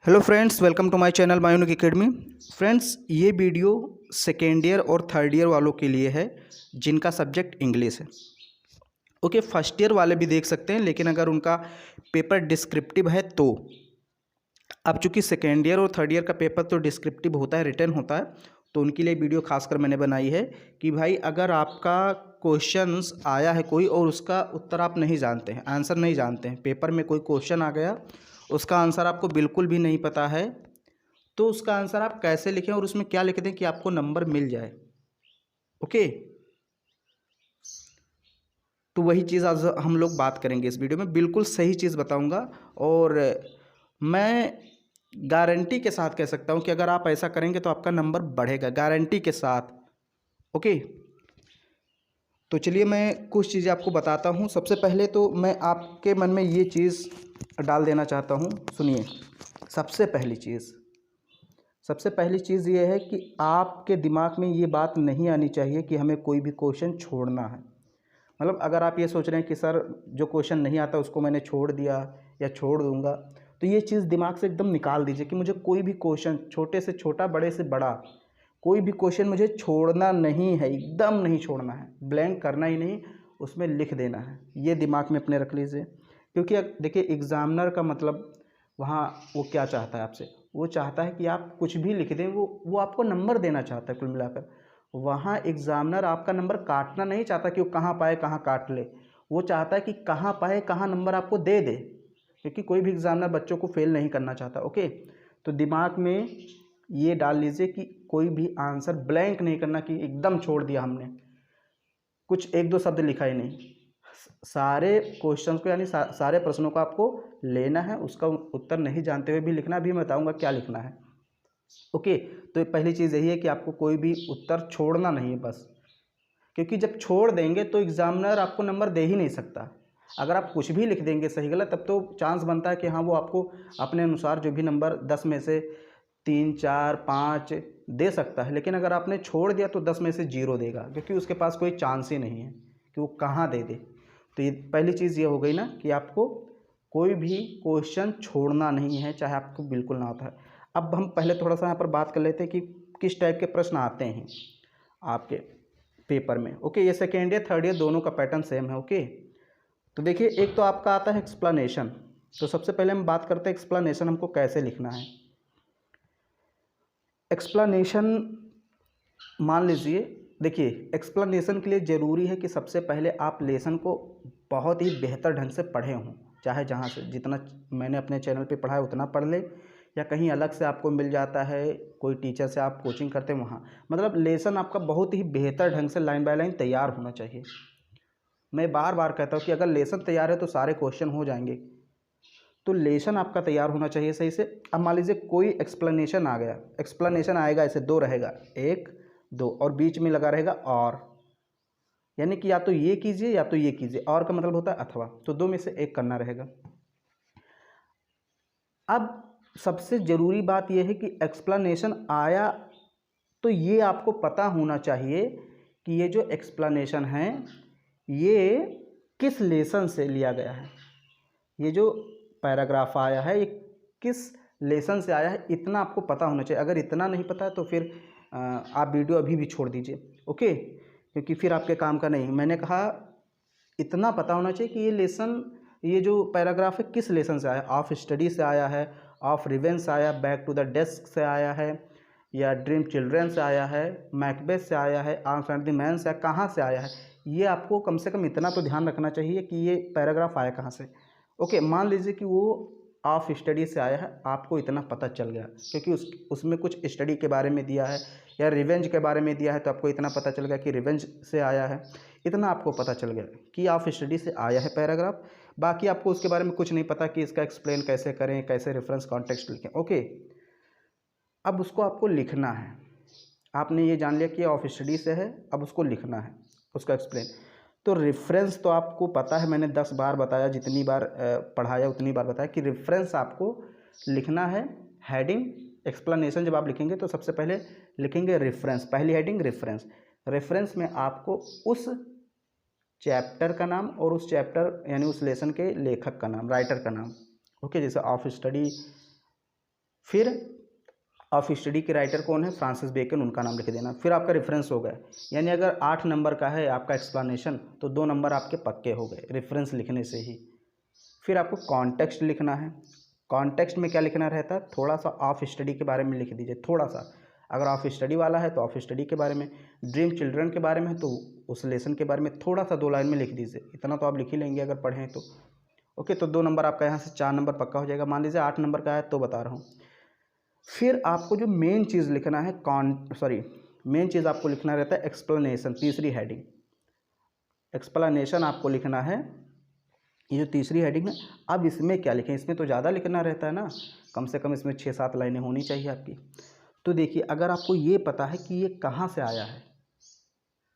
Hello friends, welcome to my channel my unique academy. Friends, ये video second year और third year वालों के लिए है जिनका सब्जेक्ट इंग्लिश है। ओके, फर्स्ट ईयर वाले भी देख सकते हैं, लेकिन अगर उनका पेपर डिस्क्रिप्टिव है तो। अब चूंकि सेकेंड ईयर और थर्ड ईयर का पेपर तो डिस्क्रिप्टिव होता है, रिटर्न होता है, तो उनके लिए वीडियो खासकर मैंने बनाई है कि भाई अगर आपका क्वेश्चंस आया है कोई और उसका उत्तर आप नहीं जानते हैं, आंसर नहीं जानते हैं, पेपर में कोई क्वेश्चन आ गया, उसका आंसर आपको बिल्कुल भी नहीं पता है, तो उसका आंसर आप कैसे लिखें और उसमें क्या लिख दें कि आपको नंबर मिल जाए। ओके, तो वही चीज़ आज हम लोग बात करेंगे इस वीडियो में, बिल्कुल सही चीज़ बताऊंगा। और मैं गारंटी के साथ कह सकता हूं कि अगर आप ऐसा करेंगे तो आपका नंबर बढ़ेगा, गारंटी के साथ। ओके, तो चलिए मैं कुछ चीज़ें आपको बताता हूं। सबसे पहले तो मैं आपके मन में ये चीज़ डाल देना चाहता हूं, सुनिए। सबसे पहली चीज़ सबसे पहली चीज़ ये है कि आपके दिमाग में ये बात नहीं आनी चाहिए कि हमें कोई भी क्वेश्चन छोड़ना है। मतलब अगर आप ये सोच रहे हैं कि सर जो क्वेश्चन नहीं आता उसको मैंने छोड़ दिया या छोड़ दूंगा, तो ये चीज़ दिमाग से एकदम निकाल दीजिए कि मुझे कोई भी क्वेश्चन, छोटे से छोटा बड़े से बड़ा, कोई भी क्वेश्चन मुझे छोड़ना नहीं है, एकदम नहीं छोड़ना है, ब्लैंक करना ही नहीं, उसमें लिख देना है। ये दिमाग में अपने रख लीजिए, क्योंकि देखिए एग्ज़ामिनर का मतलब वहाँ वो क्या चाहता है आपसे, वो चाहता है कि आप कुछ भी लिख दें, वो आपको नंबर देना चाहता है। कुल मिलाकर वहाँ एग्ज़ामिनर आपका नंबर काटना नहीं चाहता कि वो कहाँ पाए कहाँ काट ले, वो चाहता है कि कहाँ पाए कहाँ नंबर आपको दे दे, क्योंकि कोई भी एग्ज़ामिनर बच्चों को फेल नहीं करना चाहता। ओके, तो दिमाग में ये डाल लीजिए कि कोई भी आंसर ब्लैंक नहीं करना कि एकदम छोड़ दिया हमने, कुछ एक दो शब्द लिखा ही नहीं। सारे क्वेश्चंस को यानी सारे प्रश्नों को आपको लेना है, उसका उत्तर नहीं जानते हुए भी लिखना, भी मैं बताऊंगा क्या लिखना है। ओके, तो पहली चीज़ यही है कि आपको कोई भी उत्तर छोड़ना नहीं है बस, क्योंकि जब छोड़ देंगे तो एग्जामिनर आपको नंबर दे ही नहीं सकता। अगर आप कुछ भी लिख देंगे सही गलत, तब तो चांस बनता है कि हाँ वो आपको अपने अनुसार जो भी नंबर 10 में से 3 4 5 दे सकता है, लेकिन अगर आपने छोड़ दिया तो 10 में से 0 देगा, क्योंकि उसके पास कोई चांस ही नहीं है कि वो कहाँ दे दे। तो ये पहली चीज़ ये हो गई ना कि आपको कोई भी क्वेश्चन छोड़ना नहीं है, चाहे आपको बिल्कुल ना आता है। अब हम पहले थोड़ा सा यहाँ पर बात कर लेते हैं कि किस टाइप के प्रश्न आते हैं आपके पेपर में। ओके, ये सेकेंड ईयर थर्ड ईयर दोनों का पैटर्न सेम है। ओके, तो देखिए एक तो आपका आता है एक्सप्लेनेशन। तो सबसे पहले हम बात करते हैं एक्सप्लेनेशन हमको कैसे लिखना है। एक्सप्लेनेशन, मान लीजिए, देखिए एक्सप्लेनेशन के लिए ज़रूरी है कि सबसे पहले आप लेसन को बहुत ही बेहतर ढंग से पढ़े हों, चाहे जहाँ से जितना मैंने अपने चैनल पे पढ़ा है उतना पढ़ ले, या कहीं अलग से आपको मिल जाता है, कोई टीचर से आप कोचिंग करते हैं वहाँ, मतलब लेसन आपका बहुत ही बेहतर ढंग से लाइन बाय लाइन तैयार होना चाहिए। मैं बार बार कहता हूँ कि अगर लेसन तैयार है तो सारे क्वेश्चन हो जाएंगे, तो लेसन आपका तैयार होना चाहिए सही से। अब मान लीजिए कोई एक्सप्लेनेशन आ गया, एक्सप्लेनेशन आएगा ऐसे दो रहेगा, एक दो, और बीच में लगा रहेगा और, यानी कि या तो ये कीजिए या तो ये कीजिए, और का मतलब होता है अथवा, तो दो में से एक करना रहेगा। अब सबसे ज़रूरी बात यह है कि एक्सप्लेनेशन आया तो ये आपको पता होना चाहिए कि ये जो एक्सप्लेनेशन है ये किस लेसन से लिया गया है, ये जो पैराग्राफ आया है ये किस लेसन से आया है, इतना आपको पता होना चाहिए। अगर इतना नहीं पता है तो फिर आप वीडियो अभी भी छोड़ दीजिए। ओके, क्योंकि फिर आपके काम का नहीं। मैंने कहा इतना पता होना चाहिए कि ये लेसन, ये जो पैराग्राफ है किस लेसन से आया, ऑफ स्टडी से आया है, ऑफ रिवेंस आया, बैक टू द डेस्क से आया है, या ड्रीम चिल्ड्रन से आया है, मैकबेथ से आया है, आर्म्स एंड द मैन से, कहाँ से आया है। ये आपको कम से कम इतना तो ध्यान रखना चाहिए कि ये पैराग्राफ आया कहाँ से। ओके, मान लीजिए कि वो ऑफ स्टडी से आया है, आपको इतना पता चल गया क्योंकि उसमें कुछ स्टडी के बारे में दिया है या रिवेंज के बारे में दिया है, तो आपको इतना पता चल गया कि रिवेंज से आया है, इतना आपको पता चल गया कि ऑफ स्टडी से आया है पैराग्राफ। बाकी आपको उसके बारे में कुछ नहीं पता कि इसका एक्सप्लेन कैसे करें, कैसे रेफरेंस कॉन्टेक्स्ट लिखें। ओके, अब उसको आपको लिखना है। आपने ये जान लिया कि ऑफ स्टडी से है, अब उसको लिखना है, उसका एक्सप्लेन। तो रेफरेंस तो आपको पता है, मैंने 10 बार बताया, जितनी बार पढ़ाया उतनी बार बताया कि रेफरेंस आपको लिखना है। हेडिंग एक्सप्लेनेशन जब आप लिखेंगे तो सबसे पहले लिखेंगे रेफरेंस, पहली हेडिंग रेफरेंस। रेफरेंस में आपको उस चैप्टर का नाम और उस चैप्टर यानी उस लेसन के लेखक का नाम, राइटर का नाम। ओके, जैसे ऑफ स्टडी फिर ऑफ स्टडी के राइटर कौन है, फ्रांसिस बेकन, उनका नाम लिख देना। फिर आपका रेफरेंस हो गया, यानी अगर 8 नंबर का है आपका एक्सप्लेनेशन तो 2 नंबर आपके पक्के हो गए रेफरेंस लिखने से ही। फिर आपको कॉन्टेक्स्ट लिखना है। कॉन्टेक्स्ट में क्या लिखना रहता है, थोड़ा सा ऑफ स्टडी के बारे में लिख दीजिए, थोड़ा सा। अगर ऑफ स्टडी वाला है तो ऑफ स्टडी के बारे में, ड्रीम चिल्ड्रन के बारे में है तो उस लेसन के बारे में थोड़ा सा 2 लाइन में लिख दीजिए। इतना तो आप लिख ही लेंगे अगर पढ़ें तो। ओके, तो 2 नंबर आपका यहाँ से 4 नंबर पक्का हो जाएगा। मान लीजिए 8 नंबर का है तो बता रहा हूँ। फिर आपको जो मेन चीज़ लिखना है, मेन चीज़ आपको लिखना रहता है एक्सप्लेनेशन, तीसरी हेडिंग। एक्सप्लेनेशन आपको लिखना है, ये जो तीसरी हेडिंग है। अब इसमें क्या लिखें, इसमें तो ज़्यादा लिखना रहता है ना, कम से कम इसमें 6-7 लाइनें होनी चाहिए आपकी। तो देखिए, अगर आपको ये पता है कि ये कहाँ से आया है,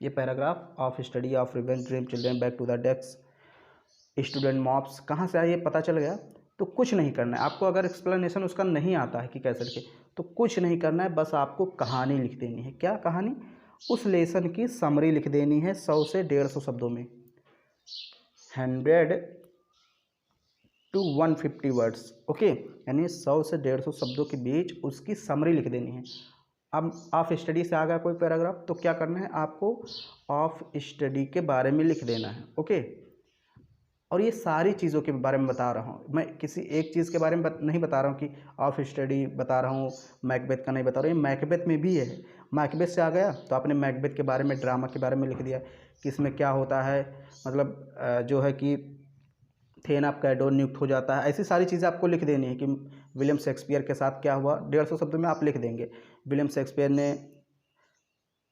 ये paragraph of study of revenge dream children back to the desk student mobs कहाँ से आया ये पता चल गया, तो कुछ नहीं करना है आपको। अगर एक्सप्लेनेशन उसका नहीं आता है कि कैसे लिखे, तो कुछ नहीं करना है, बस आपको कहानी लिख देनी है। क्या कहानी, उस लेसन की समरी लिख देनी है 100 से 150 शब्दों में, 100 to 150 वर्ड्स। ओके, यानी 100 से 150 शब्दों के बीच उसकी समरी लिख देनी है। अब ऑफ स्टडी से आ गया कोई पैराग्राफ, तो क्या करना है आपको, ऑफ स्टडी के बारे में लिख देना है। ओके, और ये सारी चीज़ों के बारे में बता रहा हूँ मैं, किसी एक चीज़ के बारे में नहीं बता रहा हूँ कि ऑफ स्टडी बता रहा हूँ, मैकबेथ का नहीं बता रहा हूँ। ये मैकबेथ में भी है। मैकबेथ से आ गया तो आपने मैकबेथ के बारे में, ड्रामा के बारे में लिख दिया कि इसमें क्या होता है, मतलब जो है कि थेन ऑफ कैडो नियुक्त हो जाता है। ऐसी सारी चीज़ें आपको लिख देनी है कि विलियम शेक्सपियर के साथ क्या हुआ, 150 शब्दों में आप लिख देंगे। विलियम शेक्सपियर ने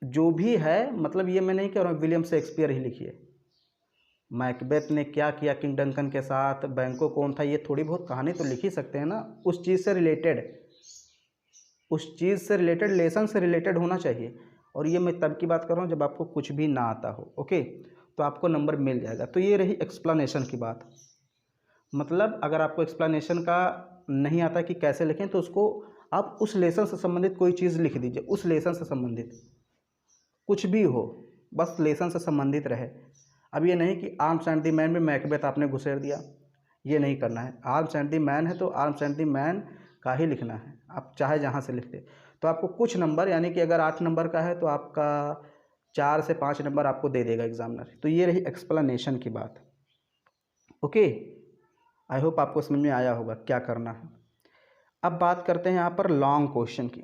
जो भी है, मतलब ये मैं नहीं कह रहा हूँ विलियम शेक्सपियर ही लिखिए, मैकबेथ ने क्या किया किंग डंकन के साथ, बैंको कौन था, ये थोड़ी बहुत कहानी तो लिख ही सकते हैं ना। उस चीज़ से रिलेटेड लेसन से रिलेटेड होना चाहिए। और ये मैं तब की बात कर रहा हूँ जब आपको कुछ भी ना आता हो। ओके, तो आपको नंबर मिल जाएगा। तो ये रही एक्सप्लेनेशन की बात। मतलब अगर आपको एक्सप्लेनेशन का नहीं आता कि कैसे लिखें, तो उसको आप उस लेसन से संबंधित कोई चीज़ लिख दीजिए, उस लेसन से संबंधित कुछ भी हो, बस लेसन से संबंधित रहे। अब ये नहीं कि आर्म्स एंड द मैन में मैकबेथ आपने घुसेड़ दिया, ये नहीं करना है। आर्म्स एंड द मैन है तो आर्म्स एंड द मैन का ही लिखना है, आप चाहे जहाँ से लिख दे। तो आपको कुछ नंबर, यानी कि अगर 8 नंबर का है तो आपका 4 से 5 नंबर आपको दे देगा एग्जामिनर। तो ये रही एक्सप्लेनेशन की बात। ओके, आई होप आपको समझ में आया होगा क्या करना है। अब बात करते हैं यहाँ पर लॉन्ग क्वेश्चन की।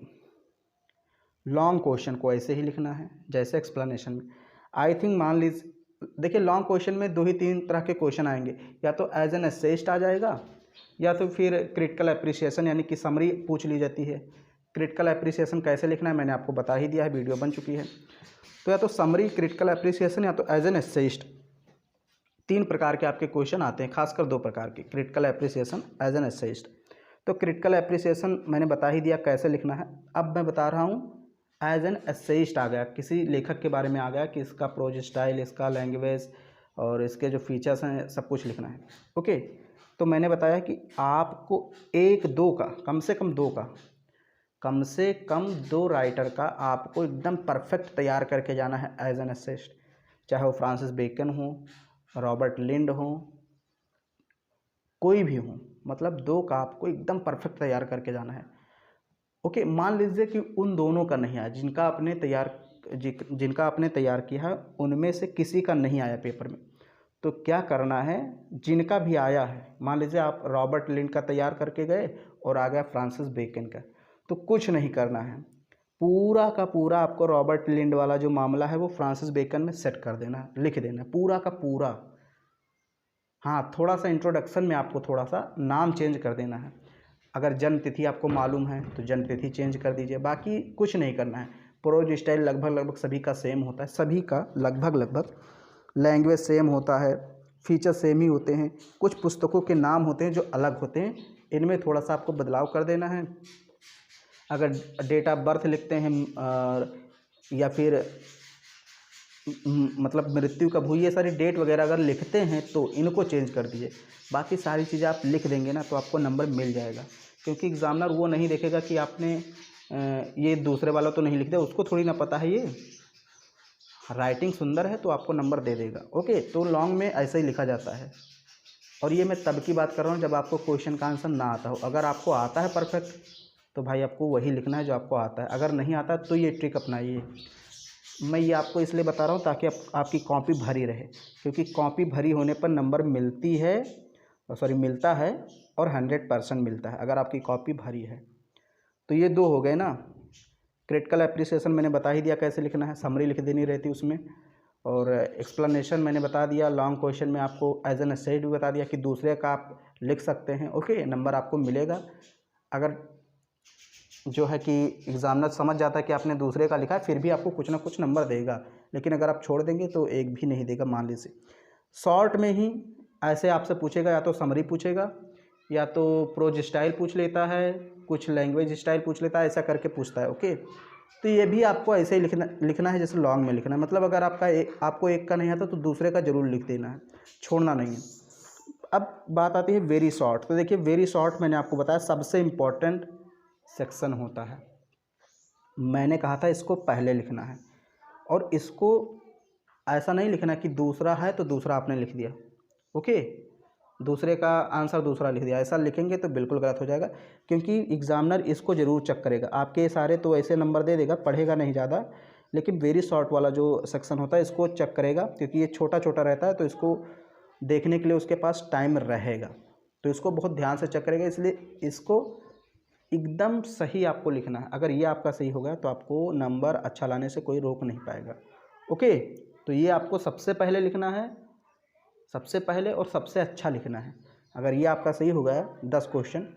लॉन्ग क्वेश्चन को ऐसे ही लिखना है जैसे एक्सप्लेनेशन में। आई थिंक मान लीजिए, देखिए लॉन्ग क्वेश्चन में 2 ही 3 तरह के क्वेश्चन आएंगे, या तो एज एन एसेस्ट आ जाएगा, या तो फिर क्रिटिकल एप्रिसिएशन यानी कि समरी पूछ ली जाती है। क्रिटिकल एप्रिसिएशन कैसे लिखना है मैंने आपको बता ही दिया है, वीडियो बन चुकी है। तो या तो समरी, क्रिटिकल एप्रिसिएशन, या तो एज एन एसेस्ट, 3 प्रकार के आपके क्वेश्चन आते हैं, खासकर 2 प्रकार के, critical appreciation, as an assessed. तो क्रिटिकल एप्रिसिएशन मैंने बता ही दिया कैसे लिखना है। अब मैं बता रहा हूँ एज एन एसेइस्ट आ गया, किसी लेखक के बारे में आ गया कि इसका प्रोज स्टाइल, इसका लैंग्वेज और इसके जो फीचर्स हैं सब कुछ लिखना है। ओके, तो मैंने बताया कि आपको 1-2 का, कम से कम 2 राइटर का आपको एकदम परफेक्ट तैयार करके जाना है एज एन एसेइस्ट, चाहे वो फ्रांसिस बेकन हो, रॉबर्ट लिंड हो, कोई भी हो, मतलब 2 का आपको एकदम परफेक्ट तैयार करके जाना है। ओके, मान लीजिए कि उन दोनों का नहीं आया, जिनका आपने तैयार किया है उनमें से किसी का नहीं आया पेपर में, तो क्या करना है, जिनका भी आया है, मान लीजिए आप रॉबर्ट लिंड का तैयार करके गए और आ गया फ्रांसिस बेकन का, तो कुछ नहीं करना है, पूरा का पूरा आपको रॉबर्ट लिंड वाला जो मामला है वो फ्रांसिस बेकन में सेट कर देना, लिख देना पूरा का पूरा। हाँ, थोड़ा सा इंट्रोडक्शन में आपको थोड़ा सा नाम चेंज कर देना है। अगर जन्म तिथि आपको मालूम है तो जन्म तिथि चेंज कर दीजिए, बाकी कुछ नहीं करना है। प्रोज स्टाइल लगभग सभी का सेम होता है, सभी का लगभग लैंग्वेज सेम होता है, फीचर सेम ही होते हैं। कुछ पुस्तकों के नाम होते हैं जो अलग होते हैं, इनमें थोड़ा सा आपको बदलाव कर देना है। अगर डेट ऑफ बर्थ लिखते हैं या फिर मतलब मृत्यु कब हुई, ये सारी डेट वगैरह अगर लिखते हैं तो इनको चेंज कर दीजिए। बाकी सारी चीज़ें आप लिख देंगे ना तो आपको नंबर मिल जाएगा, क्योंकि एग्ज़ामिनर वो नहीं देखेगा कि आपने ये दूसरे वाला तो नहीं लिख दिया, उसको थोड़ी ना पता है। ये राइटिंग सुंदर है तो आपको नंबर दे देगा। ओके, तो लॉन्ग में ऐसे ही लिखा जाता है। और ये मैं तब की बात कर रहा हूँ जब आपको क्वेश्चन का आंसर ना आता हो। अगर आपको आता है परफेक्ट तो भाई आपको वही लिखना है जो आपको आता है। अगर नहीं आता तो ये ट्रिक अपनाइए। मैं ये आपको इसलिए बता रहा हूँ ताकि आपकी कॉपी भरी रहे, क्योंकि कॉपी भरी होने पर नंबर मिलता है और 100% मिलता है अगर आपकी कॉपी भरी है। तो ये 2 हो गए ना। क्रिटिकल एप्रिसिएशन मैंने बता ही दिया कैसे लिखना है, समरी लिख देनी रहती उसमें, और एक्सप्लेनेशन मैंने बता दिया। लॉन्ग क्वेश्चन में आपको एज एन एसेट भी बता दिया कि दूसरे का आप लिख सकते हैं। ओके, नंबर आपको मिलेगा। अगर जो है कि एग्जामिनर समझ जाता है कि आपने दूसरे का लिखा है, फिर भी आपको कुछ ना कुछ नंबर देगा, लेकिन अगर आप छोड़ देंगे तो एक भी नहीं देगा। मान लीजिए शॉर्ट में ही ऐसे आपसे पूछेगा, या तो समरी पूछेगा, या तो प्रोज स्टाइल पूछ लेता है, कुछ लैंग्वेज स्टाइल पूछ लेता है, ऐसा करके पूछता है। ओके, तो ये भी आपको ऐसे ही लिखना है जैसे लॉन्ग में लिखना है। मतलब अगर आपको एक का नहीं आता तो दूसरे का ज़रूर लिख देना है, छोड़ना नहीं है। अब बात आती है वेरी शॉर्ट। तो देखिए वेरी शॉर्ट मैंने आपको बताया सबसे इम्पोर्टेंट सेक्शन होता है। मैंने कहा था इसको पहले लिखना है, और इसको ऐसा नहीं लिखना कि दूसरा है तो दूसरा आपने लिख दिया। ओके, दूसरे का आंसर दूसरा लिख दिया, ऐसा लिखेंगे तो बिल्कुल गलत हो जाएगा, क्योंकि एग्जामिनर इसको ज़रूर चेक करेगा। आपके सारे तो ऐसे नंबर दे देगा, पढ़ेगा नहीं ज़्यादा, लेकिन वेरी शॉर्ट वाला जो सेक्शन होता है इसको चेक करेगा, क्योंकि ये छोटा छोटा रहता है तो इसको देखने के लिए उसके पास टाइम रहेगा, तो इसको बहुत ध्यान से चेक करेगा। इसलिए इसको एकदम सही आपको लिखना है। अगर ये आपका सही होगा तो आपको नंबर अच्छा लाने से कोई रोक नहीं पाएगा। ओके, तो ये आपको सबसे पहले लिखना है, सबसे पहले और सबसे अच्छा लिखना है। अगर ये आपका सही हो गया 10 क्वेश्चन,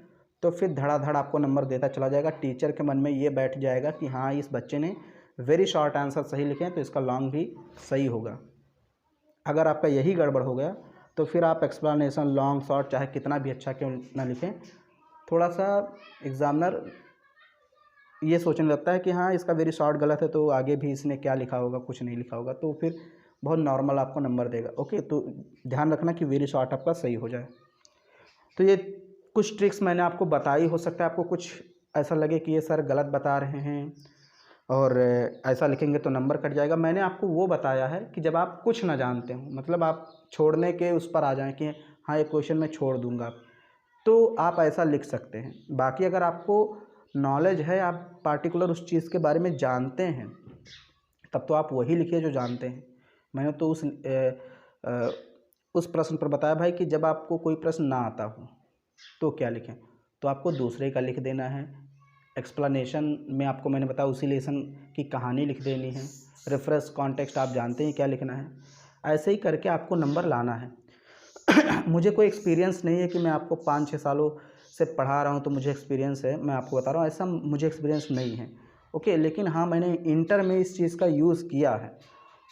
तो फिर धड़ाधड़ आपको नंबर देता चला जाएगा। टीचर के मन में ये बैठ जाएगा कि हाँ इस बच्चे ने वेरी शॉर्ट आंसर सही लिखे हैं, तो इसका लॉन्ग भी सही होगा। अगर आपका यही गड़बड़ हो गया तो फिर आप एक्सप्लेनेशन लॉन्ग शॉर्ट चाहे कितना भी अच्छा क्यों ना लिखें, थोड़ा सा एग्जामिनर ये सोचने लगता है कि हाँ इसका वेरी शॉर्ट गलत है, तो आगे भी इसने क्या लिखा होगा, कुछ नहीं लिखा होगा, तो फिर बहुत नॉर्मल आपको नंबर देगा। ओके, तो ध्यान रखना कि वेरी शॉर्ट आपका सही हो जाए। तो ये कुछ ट्रिक्स मैंने आपको बताई। हो सकता है आपको कुछ ऐसा लगे कि ये सर गलत बता रहे हैं और ऐसा लिखेंगे तो नंबर कट जाएगा। मैंने आपको वो बताया है कि जब आप कुछ ना जानते हो, मतलब आप छोड़ने के उस पर आ जाएं कि हाँ ये क्वेश्चन मैं छोड़ दूंगा, तो आप ऐसा लिख सकते हैं। बाकी अगर आपको नॉलेज है, आप पार्टिकुलर उस चीज़ के बारे में जानते हैं, तब तो आप वही लिखिए जो जानते हैं। मैंने तो उस प्रश्न पर बताया भाई कि जब आपको कोई प्रश्न ना आता हो तो क्या लिखें, तो आपको दूसरे का लिख देना है। एक्सप्लेनेशन में आपको मैंने बताया उसी लेसन की कहानी लिख देनी है। रेफरेंस कॉन्टेक्स्ट आप जानते हैं क्या लिखना है। ऐसे ही करके आपको नंबर लाना है। मुझे कोई एक्सपीरियंस नहीं है कि मैं आपको 5-6 सालों से पढ़ा रहा हूँ तो मुझे एक्सपीरियंस है, मैं आपको बता रहा हूँ, ऐसा मुझे एक्सपीरियंस नहीं है। ओके, लेकिन हाँ मैंने इंटर में इस चीज़ का यूज़ किया है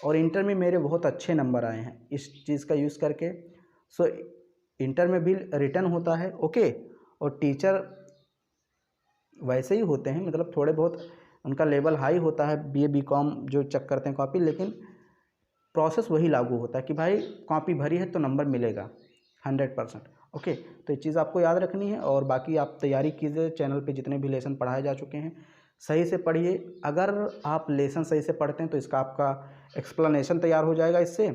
और इंटर में मेरे बहुत अच्छे नंबर आए हैं इस चीज़ का यूज़ करके। सो इंटर में भी रिटर्न होता है। ओके, और टीचर वैसे ही होते हैं, मतलब थोड़े बहुत उनका लेवल हाई होता है, BA BCom जो चेक करते हैं कॉपी, लेकिन प्रोसेस वही लागू होता है कि भाई कॉपी भरी है तो नंबर मिलेगा 100%। ओके, तो ये चीज़ आपको याद रखनी है। और बाकी आप तैयारी कीजिए, चैनल पे जितने भी लेसन पढ़ाए जा चुके हैं सही से पढ़िए। अगर आप लेसन सही से पढ़ते हैं तो इसका आपका एक्सप्लेनेशन तैयार हो जाएगा, इससे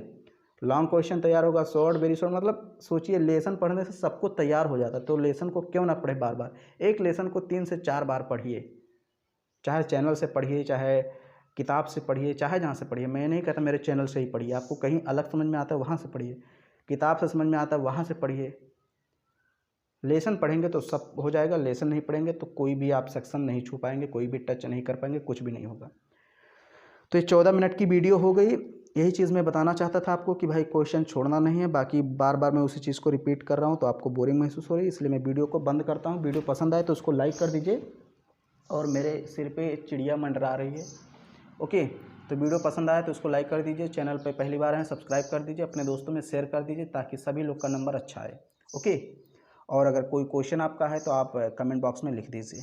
लॉन्ग क्वेश्चन तैयार होगा, शॉर्ट वेरी शॉर्ट। मतलब सोचिए लेसन पढ़ने से सब कुछ तैयार हो जाता है, तो लेसन को क्यों ना पढ़े बार बार। एक लेसन को 3 से 4 बार पढ़िए, चाहे चैनल से पढ़िए, चाहे किताब से पढ़िए, चाहे जहाँ से पढ़िए। मैं नहीं कहता मेरे चैनल से ही पढ़िए, आपको कहीं अलग समझ में आता है वहाँ से पढ़िए, किताब से समझ में आता है वहाँ से पढ़िए। लेसन पढ़ेंगे तो सब हो जाएगा, लेसन नहीं पढ़ेंगे तो कोई भी आप सेक्शन नहीं छू पाएंगे, कोई भी टच नहीं कर पाएंगे, कुछ भी नहीं होगा। तो ये 14 मिनट की वीडियो हो गई। यही चीज़ मैं बताना चाहता था आपको कि भाई क्वेश्चन छोड़ना नहीं है। बाकी बार बार मैं उसी चीज़ को रिपीट कर रहा हूँ तो आपको बोरिंग महसूस हो रही है, इसलिए मैं वीडियो को बंद करता हूँ। वीडियो पसंद आए तो उसको लाइक कर दीजिए। और मेरे सिर पे चिड़िया मंडरा रही है। ओके, तो वीडियो पसंद आए तो उसको लाइक कर दीजिए। चैनल पे पहली बार हैं सब्सक्राइब कर दीजिए, अपने दोस्तों में शेयर कर दीजिए ताकि सभी लोग का नंबर अच्छा आए। ओके, और अगर कोई क्वेश्चन आपका है तो आप कमेंट बॉक्स में लिख दीजिए।